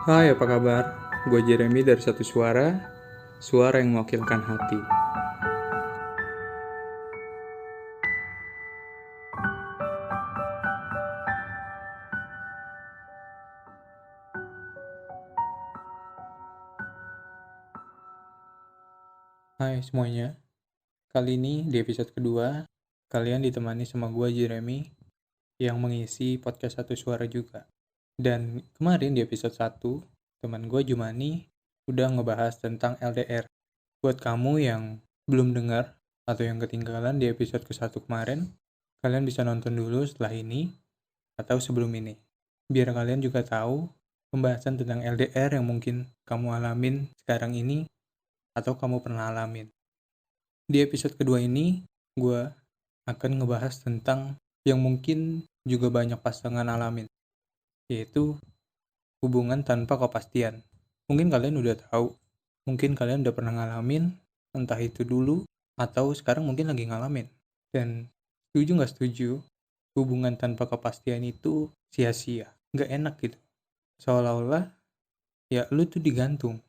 Hai, apa kabar? Gue Jeremy dari Satu Suara, suara yang mewakilkan hati. Hai semuanya, kali ini di episode kedua, kalian ditemani sama gue Jeremy yang mengisi podcast Satu Suara juga. Dan kemarin di episode 1, teman gue Jumani udah ngebahas tentang LDR. Buat kamu yang belum dengar atau yang ketinggalan di episode ke-1 kemarin, kalian bisa nonton dulu setelah ini atau sebelum ini. Biar kalian juga tahu pembahasan tentang LDR yang mungkin kamu alamin sekarang ini atau kamu pernah alamin. Di episode kedua ini, gue akan ngebahas tentang yang mungkin juga banyak pasangan alamin, yaitu hubungan tanpa kepastian. Mungkin kalian udah tahu, mungkin kalian udah pernah ngalamin, entah itu dulu atau sekarang mungkin lagi ngalamin. Dan setuju nggak setuju, hubungan tanpa kepastian itu sia-sia, nggak enak gitu. Seolah-olah ya lu tuh digantung,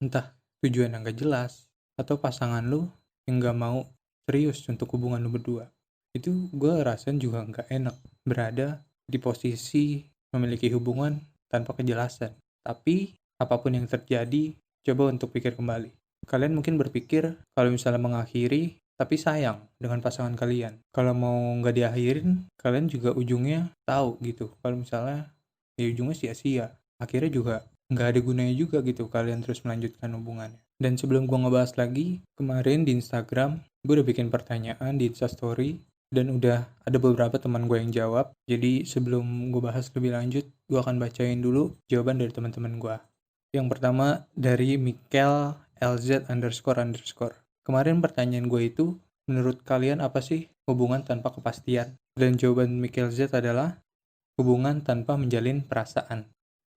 entah tujuan yang gak jelas atau pasangan lu yang gak mau serius untuk hubungan lu berdua. Itu gue rasain juga gak enak berada di posisi memiliki hubungan tanpa kejelasan. Tapi apapun yang terjadi, coba untuk pikir kembali. Kalian mungkin berpikir kalau misalnya mengakhiri tapi sayang dengan pasangan kalian. Kalau mau gak diakhirin, kalian juga ujungnya tahu gitu. Kalau misalnya ya ujungnya sia-sia. Akhirnya juga nggak ada gunanya juga gitu kalian terus melanjutkan hubungannya. Dan sebelum gue ngebahas lagi, kemarin di Instagram gue udah bikin pertanyaan di Instastory dan udah ada beberapa teman gue yang jawab. Jadi sebelum gue bahas lebih lanjut, gue akan bacain dulu jawaban dari teman-teman gue. Yang pertama dari Mikel LZ__. Kemarin pertanyaan gue itu, menurut kalian apa sih hubungan tanpa kepastian? Dan jawaban Mikel Z adalah hubungan tanpa menjalin perasaan.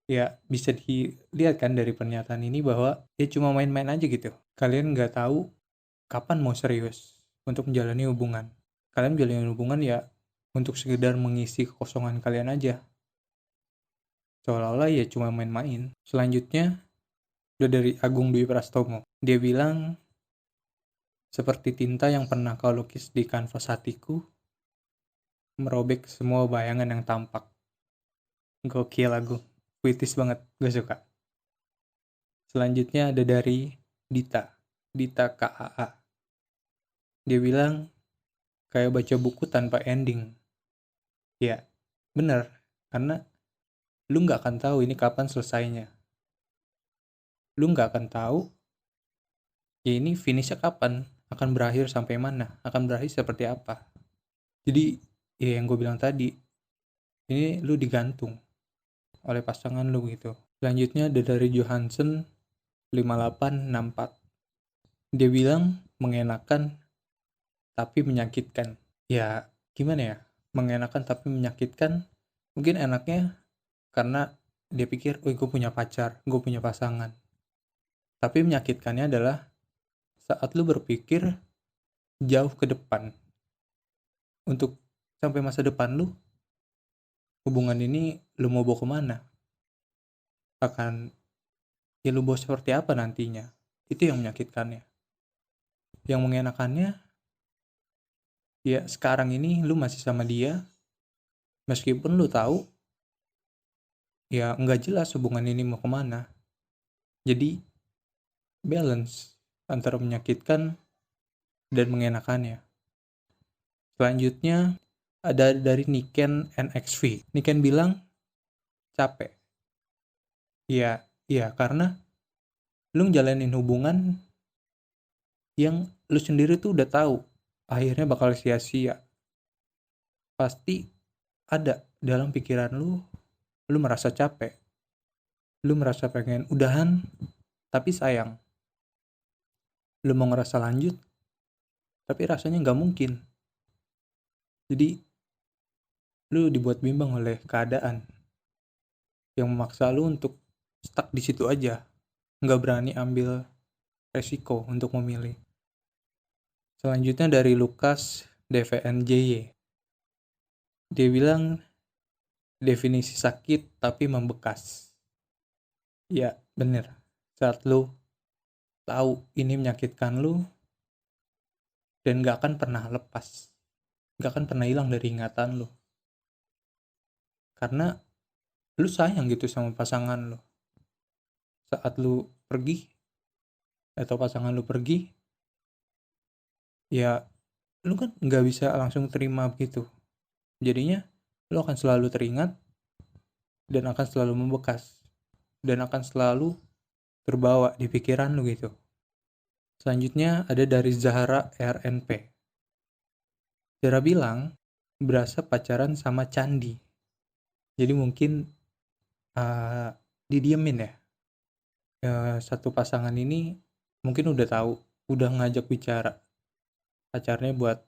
Ya bisa dilihat kan dari pernyataan ini bahwa ya cuma main-main aja gitu. Kalian nggak tahu kapan mau serius untuk menjalani hubungan. Kalian menjalani hubungan ya untuk sekedar mengisi kekosongan kalian aja. Seolah-olah ya cuma main-main. Selanjutnya udah dari Agung Dwi Prastomo. Dia bilang, seperti tinta yang pernah kau lukis di kanvas hatiku, merobek semua bayangan yang tampak. Gokil Agung. Puitis banget, gue suka. Selanjutnya ada dari Dita KAA. Dia bilang, kayak baca buku tanpa ending. Ya, bener. Karena lu gak akan tahu ini kapan selesainya. Lu gak akan tahu, ya ini finishnya kapan. Akan berakhir sampai mana. Akan berakhir seperti apa. Jadi, ya yang gue bilang tadi, ini lu digantung oleh pasangan lu gitu. Selanjutnya ada dari Johansen 5864. Dia bilang, mengenakan tapi menyakitkan. Ya gimana ya, mengenakan tapi menyakitkan. Mungkin enaknya karena dia pikir, oh gue punya pacar, gue punya pasangan. Tapi menyakitkannya adalah saat lu berpikir jauh ke depan, untuk sampai masa depan lu, hubungan ini lu mau bawa kemana, akan ya lu bawa seperti apa nantinya. Itu yang menyakitkannya. Yang mengenakannya, ya sekarang ini lu masih sama dia, meskipun lu tahu ya nggak jelas hubungan ini mau kemana. Jadi balance antara menyakitkan dan mengenakannya. Selanjutnya ada dari Niken NXV. Niken bilang capek. Iya karena lu ngejalanin hubungan yang lu sendiri tuh udah tahu akhirnya bakal sia-sia. Pasti ada dalam pikiran lu merasa capek. Lu merasa pengen udahan, tapi sayang. Lu mau ngerasa lanjut, tapi rasanya nggak mungkin. Jadi lu dibuat bimbang oleh keadaan yang memaksa lu untuk stuck di situ aja, nggak berani ambil resiko untuk memilih. Selanjutnya dari Lukas DVNJY. Dia bilang definisi sakit tapi membekas. Ya bener, saat lu tahu ini menyakitkan lu dan gak akan pernah lepas, gak akan pernah hilang dari ingatan lu, karena lu sayang gitu sama pasangan lu. Saat lu pergi atau pasangan lu pergi, ya lu kan nggak bisa langsung terima begitu. Jadinya lu akan selalu teringat dan akan selalu membekas dan akan selalu terbawa di pikiran lu gitu. Selanjutnya ada dari Zahra RNP. Zahra bilang berasa pacaran sama candi. Jadi mungkin uh, didiemin ya. Satu pasangan ini mungkin udah tahu, udah ngajak bicara pacarnya buat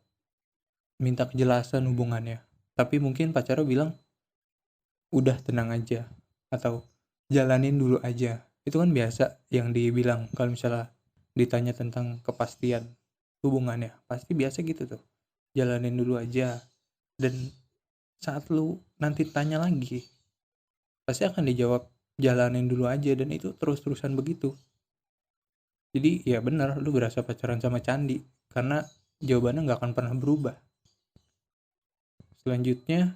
minta kejelasan hubungannya. Tapi mungkin pacarnya bilang udah tenang aja atau jalanin dulu aja. Itu kan biasa yang dibilang kalau misalnya ditanya tentang kepastian hubungannya, pasti biasa gitu tuh, jalanin dulu aja. Dan saat lu nanti tanya lagi pasti akan dijawab jalanin dulu aja, dan itu terus-terusan begitu. Jadi ya benar, lu berasa pacaran sama candi karena jawabannya nggak akan pernah berubah. Selanjutnya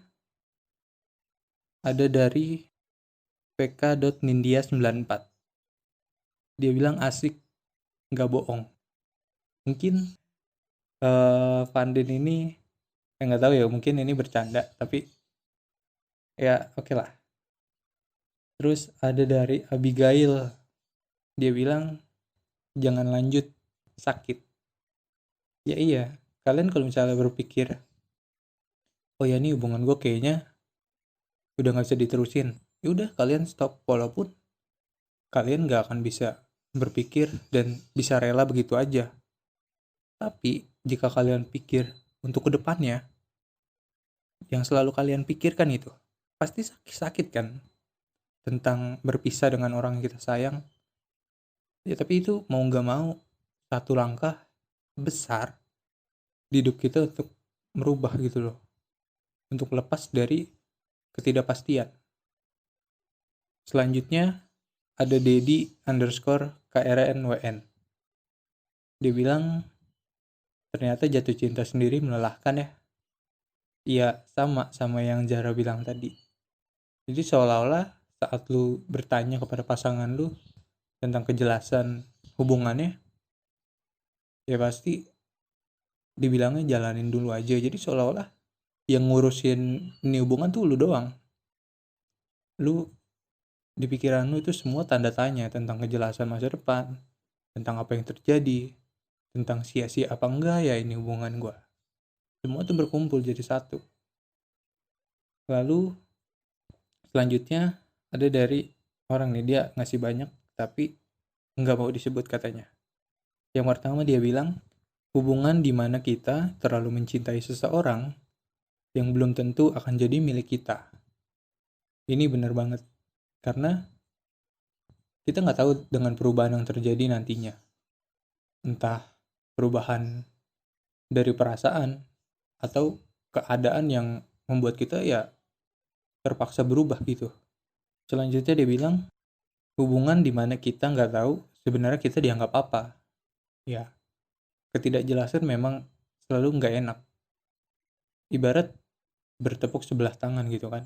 ada dari pk.nindia94. Dia bilang asik, nggak bohong. Mungkin Fandin ini nggak tahu ya, mungkin ini bercanda tapi ya oke lah. Terus ada dari Abigail, dia bilang jangan lanjut, sakit. Ya iya, kalian kalau misalnya berpikir oh ya ini hubungan gue kayaknya udah nggak bisa diterusin, ya udah kalian stop. Walaupun kalian nggak akan bisa berpikir dan bisa rela begitu aja, tapi jika kalian pikir untuk kedepannya, yang selalu kalian pikirkan itu pasti sakit kan, tentang berpisah dengan orang yang kita sayang. Ya tapi itu mau nggak mau satu langkah besar di hidup kita untuk merubah gitu loh, untuk lepas dari ketidakpastian. Selanjutnya ada Dedi_KRNWN. Dia bilang ternyata jatuh cinta sendiri melelahkan ya. Iya, sama yang Zara bilang tadi. Jadi seolah-olah saat lu bertanya kepada pasangan lu tentang kejelasan hubungannya, ya pasti dibilangnya jalanin dulu aja. Jadi seolah-olah yang ngurusin ini hubungan tuh lu doang. Lu di pikiran lu itu semua tanda tanya tentang kejelasan masa depan, tentang apa yang terjadi, tentang sia-sia apa enggak ya ini hubungan gua. Semua tuh berkumpul jadi satu. Lalu selanjutnya ada dari orang nih, dia ngasih banyak tapi nggak mau disebut katanya. Yang pertama dia bilang, hubungan di mana kita terlalu mencintai seseorang yang belum tentu akan jadi milik kita. Ini benar banget, karena kita nggak tahu dengan perubahan yang terjadi nantinya. Entah perubahan dari perasaan atau keadaan yang membuat kita ya terpaksa berubah gitu. Selanjutnya dia bilang, hubungan di mana kita nggak tahu sebenarnya kita dianggap apa. Ya, ketidakjelasan memang selalu nggak enak. Ibarat bertepuk sebelah tangan gitu kan.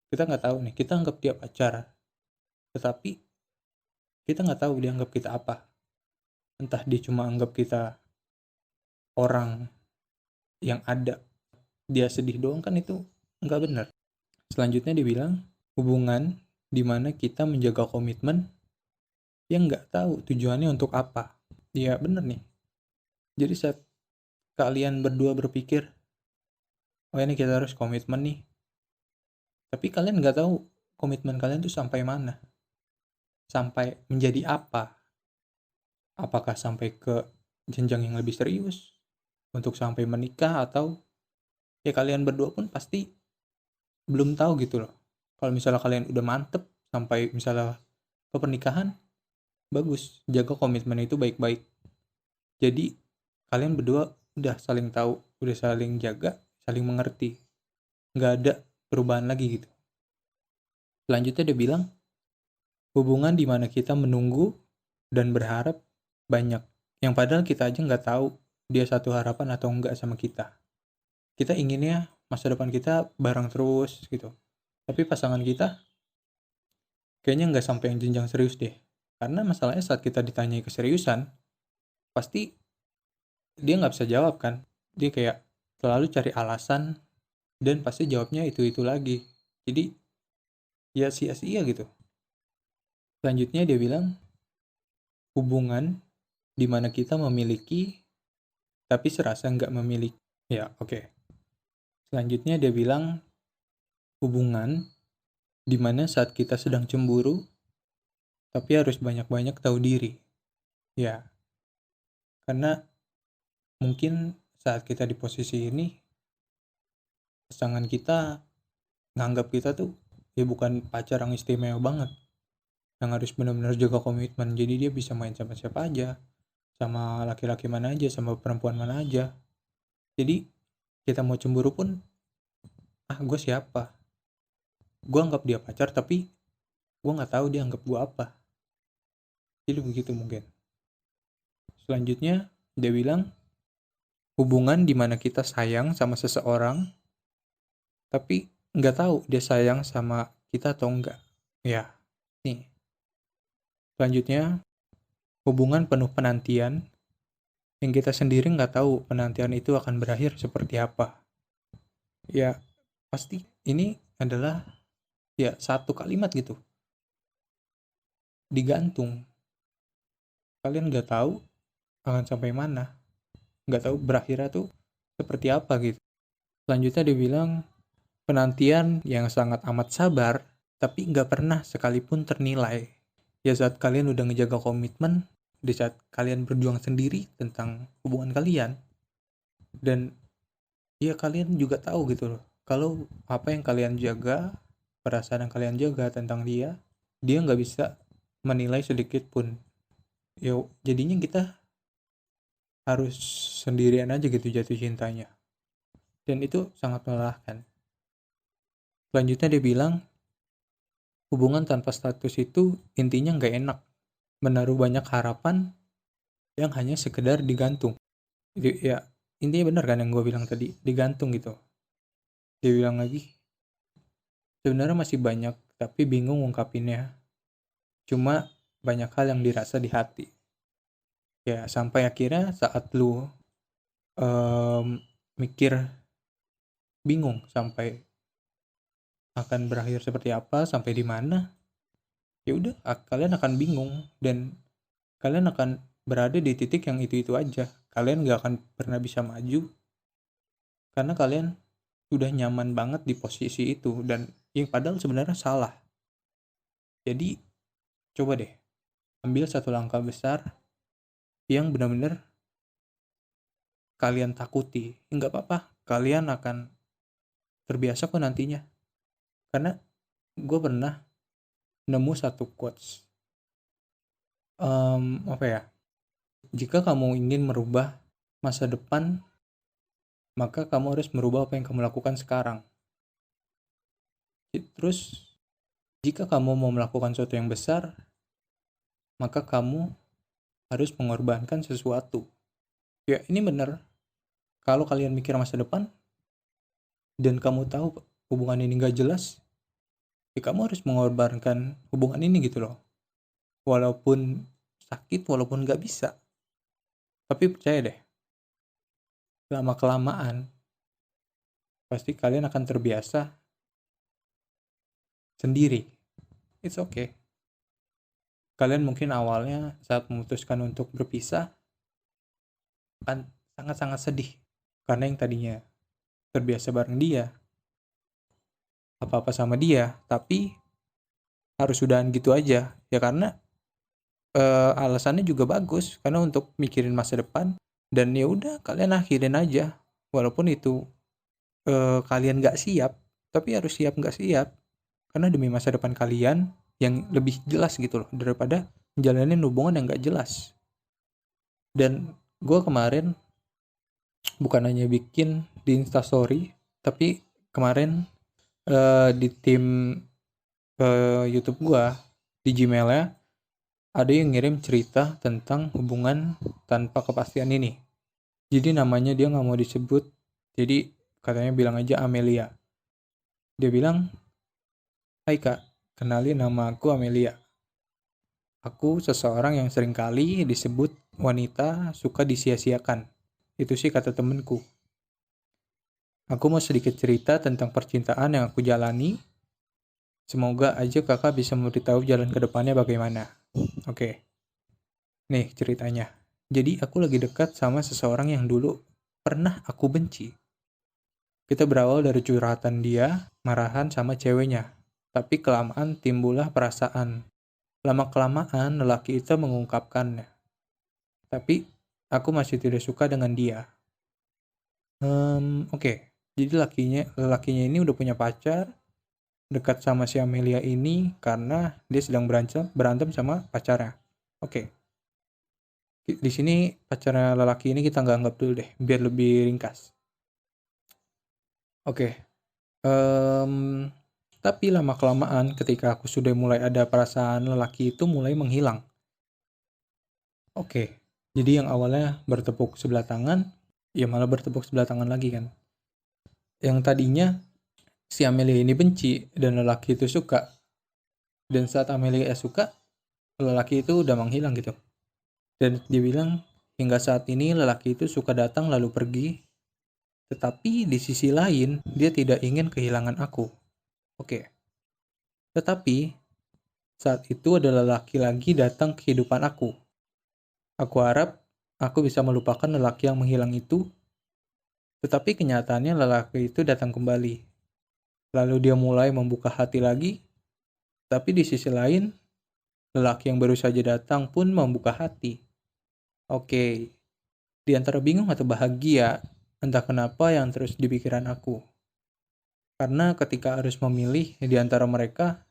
Kita nggak tahu nih, kita anggap dia pacar, tetapi kita nggak tahu dia anggap kita apa. Entah dia cuma anggap kita orang yang ada, dia sedih doang, kan itu nggak benar. Selanjutnya dia bilang, hubungan di mana kita menjaga komitmen yang nggak tahu tujuannya untuk apa. Ya bener nih. Jadi saat kalian berdua berpikir, oh ini kita harus komitmen nih, tapi kalian nggak tahu komitmen kalian tuh sampai mana, sampai menjadi apa. Apakah sampai ke jenjang yang lebih serius, untuk sampai menikah, atau ya kalian berdua pun pasti belum tahu gitu loh. Kalau misalnya kalian udah mantep sampai misalnya ke pernikahan, bagus, jaga komitmen itu baik-baik. Jadi kalian berdua udah saling tahu, udah saling jaga, saling mengerti, nggak ada perubahan lagi gitu. Selanjutnya dia bilang, Hubungan di mana kita menunggu dan berharap banyak, yang padahal kita aja nggak tahu dia satu harapan atau enggak sama kita. Kita inginnya masa depan kita bareng terus gitu, tapi pasangan kita kayaknya nggak sampai yang jenjang serius deh. Karena masalahnya saat kita ditanyai keseriusan, pasti dia nggak bisa jawab kan. Dia kayak selalu cari alasan dan pasti jawabnya itu-itu lagi. Jadi ya sia-sia gitu. Selanjutnya dia bilang hubungan di mana kita memiliki tapi serasa nggak memiliki. Ya, oke. Selanjutnya dia bilang hubungan di mana saat kita sedang cemburu tapi harus banyak-banyak tahu diri. Ya, karena mungkin saat kita di posisi ini pasangan kita nganggap kita tuh ya bukan pacar yang istimewa banget, yang harus benar-benar jaga komitmen. Jadi dia bisa main sama siapa aja, sama laki-laki mana aja, sama perempuan mana aja. Jadi kita mau cemburu pun, gue siapa? Gue anggap dia pacar tapi gue nggak tahu dia anggap gue apa. Jadi begitu mungkin. Selanjutnya dia bilang hubungan dimana kita sayang sama seseorang tapi nggak tahu dia sayang sama kita atau enggak. Ya, nih. Selanjutnya hubungan penuh penantian yang kita sendiri nggak tahu penantian itu akan berakhir seperti apa. Ya, pasti ini adalah ya satu kalimat gitu. Digantung. Kalian nggak tahu akan sampai mana. Nggak tahu berakhirnya tuh seperti apa gitu. Selanjutnya dia bilang penantian yang sangat amat sabar tapi nggak pernah sekalipun ternilai. Ya saat kalian udah ngejaga komitmen, di saat kalian berjuang sendiri tentang hubungan kalian, dan ya kalian juga tahu gitu loh, kalau apa yang kalian jaga, perasaan yang kalian jaga tentang dia nggak bisa menilai sedikit pun. Ya jadinya kita harus sendirian aja gitu jatuh cintanya, dan itu sangat melelahkan. Selanjutnya dia bilang hubungan tanpa status itu intinya nggak enak, menaruh banyak harapan yang hanya sekedar digantung. Jadi ya intinya benar kan yang gue bilang tadi, digantung gitu. Dia bilang lagi sebenarnya masih banyak tapi bingung ungkapinnya, cuma banyak hal yang dirasa di hati. Ya sampai akhirnya saat lu mikir bingung sampai akan berakhir seperti apa, sampai di mana, ya udah kalian akan bingung dan kalian akan berada di titik yang itu aja. Kalian gak akan pernah bisa maju karena kalian udah nyaman banget di posisi itu, dan yang padahal sebenarnya salah. Jadi coba deh ambil satu langkah besar yang benar-benar kalian takuti. Nggak apa-apa, kalian akan terbiasa kok nantinya. Karena gue pernah nemu satu quotes, apa ya, jika kamu ingin merubah masa depan, maka kamu harus merubah apa yang kamu lakukan sekarang. Terus jika kamu mau melakukan sesuatu yang besar, maka kamu harus mengorbankan sesuatu. Ya ini benar. Kalau kalian mikir masa depan dan kamu tahu hubungan ini gak jelas, ya kamu harus mengorbankan hubungan ini gitu loh. Walaupun sakit, walaupun gak bisa. Tapi percaya deh, lama kelamaan pasti kalian akan terbiasa sendiri. It's okay. Kalian mungkin awalnya saat memutuskan untuk berpisah akan sangat-sangat sedih, karena yang tadinya terbiasa bareng dia, apa-apa sama dia, tapi harus udahan gitu aja. Ya karena alasannya juga bagus, karena untuk mikirin masa depan, dan ya udah kalian akhirin aja. Walaupun itu kalian nggak siap, tapi harus siap nggak siap, karena demi masa depan kalian yang lebih jelas gitu loh, daripada menjalanin hubungan yang nggak jelas. Dan gue kemarin bukan hanya bikin di Instastory, tapi kemarin di tim YouTube gue, di di Gmail-nya ada yang ngirim cerita tentang hubungan tanpa kepastian ini. Jadi namanya dia nggak mau disebut, jadi katanya bilang aja Amelia. Dia bilang, "Hai Kak, kenalin nama aku Amelia. Aku seseorang yang seringkali disebut wanita suka disia-siakan. Itu sih kata temenku. Aku mau sedikit cerita tentang percintaan yang aku jalani. Semoga aja kakak bisa memberitahu jalan ke depannya bagaimana." Oke, nih ceritanya. Jadi aku lagi dekat sama seseorang yang dulu pernah aku benci. Kita berawal dari curhatan dia, marahan sama ceweknya. Tapi kelamaan timbullah perasaan. Lama-kelamaan lelaki itu mengungkapkannya. Tapi aku masih tidak suka dengan dia. Oke. Jadi lelakinya ini udah punya pacar, dekat sama si Amelia ini karena dia sedang berantem sama pacarnya. Oke. Di sini pacarnya lelaki ini kita nggak anggap dulu deh, biar lebih ringkas. Oke. Tapi lama-kelamaan ketika aku sudah mulai ada perasaan, lelaki itu mulai menghilang. Oke. Jadi yang awalnya bertepuk sebelah tangan, ya malah bertepuk sebelah tangan lagi kan. Yang tadinya si Amelia ini benci dan lelaki itu suka. Dan saat Amelia suka, lelaki itu udah menghilang gitu. Dan dia bilang, hingga saat ini lelaki itu suka datang lalu pergi. Tetapi di sisi lain, dia tidak ingin kehilangan aku. Oke. Tetapi saat itu ada lelaki lagi datang ke kehidupan aku. Aku harap aku bisa melupakan lelaki yang menghilang itu. Tetapi kenyataannya lelaki itu datang kembali. Lalu dia mulai membuka hati lagi. Tapi di sisi lain, lelaki yang baru saja datang pun membuka hati. Oke, di antara bingung atau bahagia, entah kenapa yang terus di pikiran aku. Karena ketika harus memilih di antara mereka,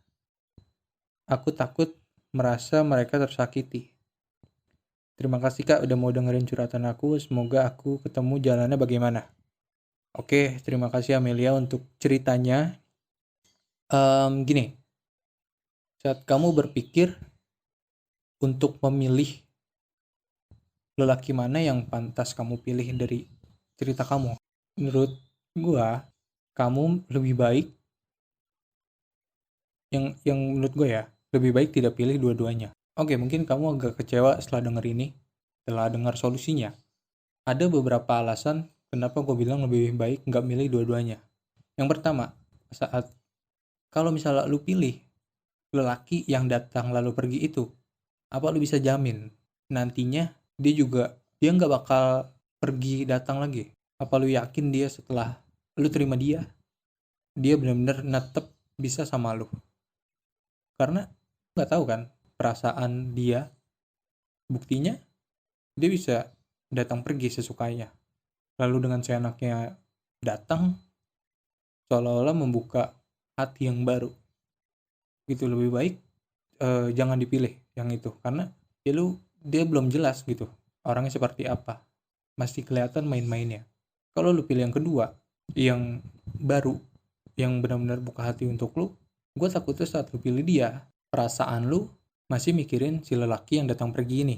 aku takut merasa mereka tersakiti. Terima kasih Kak udah mau dengerin curhatan aku, semoga aku ketemu jalannya bagaimana. Oke, terima kasih Amelia untuk ceritanya. Gini, saat kamu berpikir untuk memilih lelaki mana yang pantas kamu pilih dari cerita kamu, menurut gua kamu lebih baik yang menurut gue ya lebih baik tidak pilih dua-duanya. Oke, mungkin kamu agak kecewa setelah denger ini, setelah dengar solusinya. Ada beberapa alasan kenapa gue bilang lebih baik nggak milih dua-duanya. Yang pertama, saat kalau misalnya lu pilih lelaki yang datang lalu pergi itu, apa lu bisa jamin nantinya dia nggak bakal pergi datang lagi? Apa lu yakin dia setelah lu terima dia benar-benar netep bisa sama lu? Karena nggak tahu kan perasaan dia. Buktinya dia bisa datang pergi sesukanya. Lalu dengan seenaknya datang seolah-olah membuka hati yang baru. Gitu lebih baik jangan dipilih yang itu karena dia belum jelas gitu orangnya seperti apa. Masih kelihatan main-mainnya. Kalau lu pilih yang kedua, yang baru, yang benar-benar buka hati untuk lu, gue takutnya saat lu pilih dia, perasaan lu masih mikirin si lelaki yang datang pergi ini.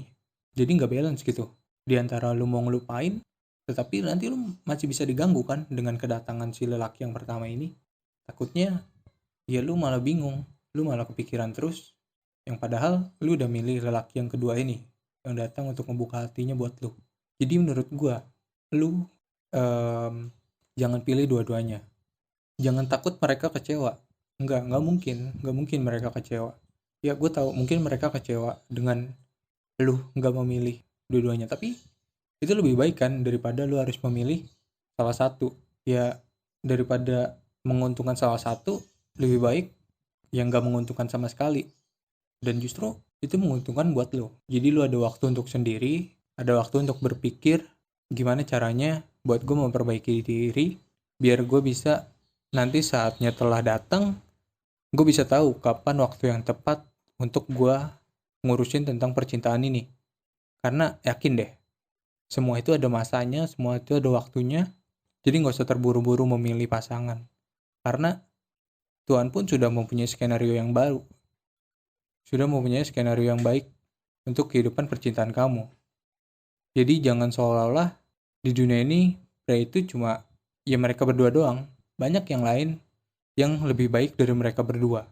Jadi nggak balance gitu. Di antara lu mau ngelupain, tetapi nanti lu masih bisa diganggu kan dengan kedatangan si lelaki yang pertama ini. Takutnya ya lu malah bingung, lu malah kepikiran terus, yang padahal lu udah milih lelaki yang kedua ini, yang datang untuk membuka hatinya buat lu. Jadi menurut gue, lu jangan pilih dua-duanya. Jangan takut mereka kecewa. Nggak mungkin mereka kecewa. Ya gue tahu mungkin mereka kecewa dengan lu nggak memilih dua-duanya, tapi itu lebih baik kan daripada lu harus memilih salah satu. Ya daripada menguntungkan salah satu, lebih baik yang nggak menguntungkan sama sekali. Dan justru itu menguntungkan buat lu. Jadi lu ada waktu untuk sendiri, ada waktu untuk berpikir gimana caranya buat gue memperbaiki diri biar gue bisa nanti saatnya telah datang, gue bisa tahu kapan waktu yang tepat untuk gue ngurusin tentang percintaan ini. Karena yakin deh, semua itu ada masanya, semua itu ada waktunya. Jadi gak usah terburu-buru memilih pasangan. Karena Tuhan pun sudah mempunyai skenario yang baru. sudah mempunyai skenario yang baik untuk kehidupan percintaan kamu. Jadi jangan seolah-olah di dunia ini pria itu cuma ya mereka berdua doang. Banyak yang lain yang lebih baik dari mereka berdua.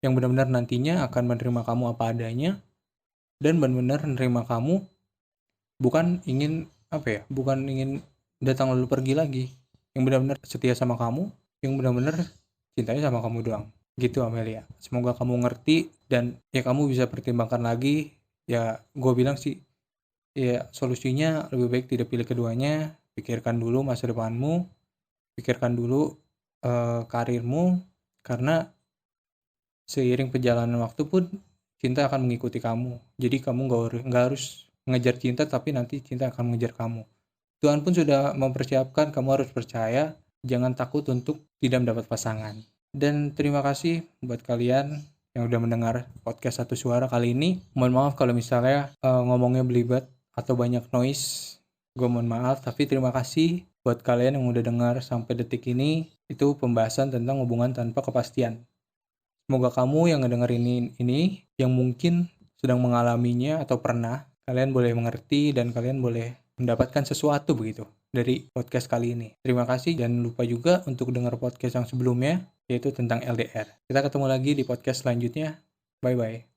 Yang benar-benar nantinya akan menerima kamu apa adanya dan benar-benar menerima kamu bukan ingin datang lalu pergi lagi. Yang benar-benar setia sama kamu, yang benar-benar cintanya sama kamu doang. Gitu Amelia. Semoga kamu ngerti dan ya kamu bisa pertimbangkan lagi. Ya gue bilang sih, ya solusinya lebih baik tidak pilih keduanya. Pikirkan dulu masa depanmu, pikirkan dulu karirmu, karena seiring perjalanan waktu pun cinta akan mengikuti kamu. Jadi kamu nggak harus mengejar cinta, tapi nanti cinta akan mengejar kamu. Tuhan pun sudah mempersiapkan, kamu harus percaya, jangan takut untuk tidak mendapat pasangan. Dan terima kasih buat kalian yang udah mendengar podcast Satu Suara kali ini. Mohon maaf kalau misalnya ngomongnya belibet atau banyak noise. Gue mohon maaf, tapi terima kasih buat kalian yang udah dengar sampai detik ini. Itu pembahasan tentang hubungan tanpa kepastian. Semoga kamu yang ngedengerin ini yang mungkin sedang mengalaminya atau pernah, kalian boleh mengerti dan kalian boleh mendapatkan sesuatu begitu dari podcast kali ini. Terima kasih, jangan lupa juga untuk dengar podcast yang sebelumnya, yaitu tentang LDR. Kita ketemu lagi di podcast selanjutnya. Bye-bye.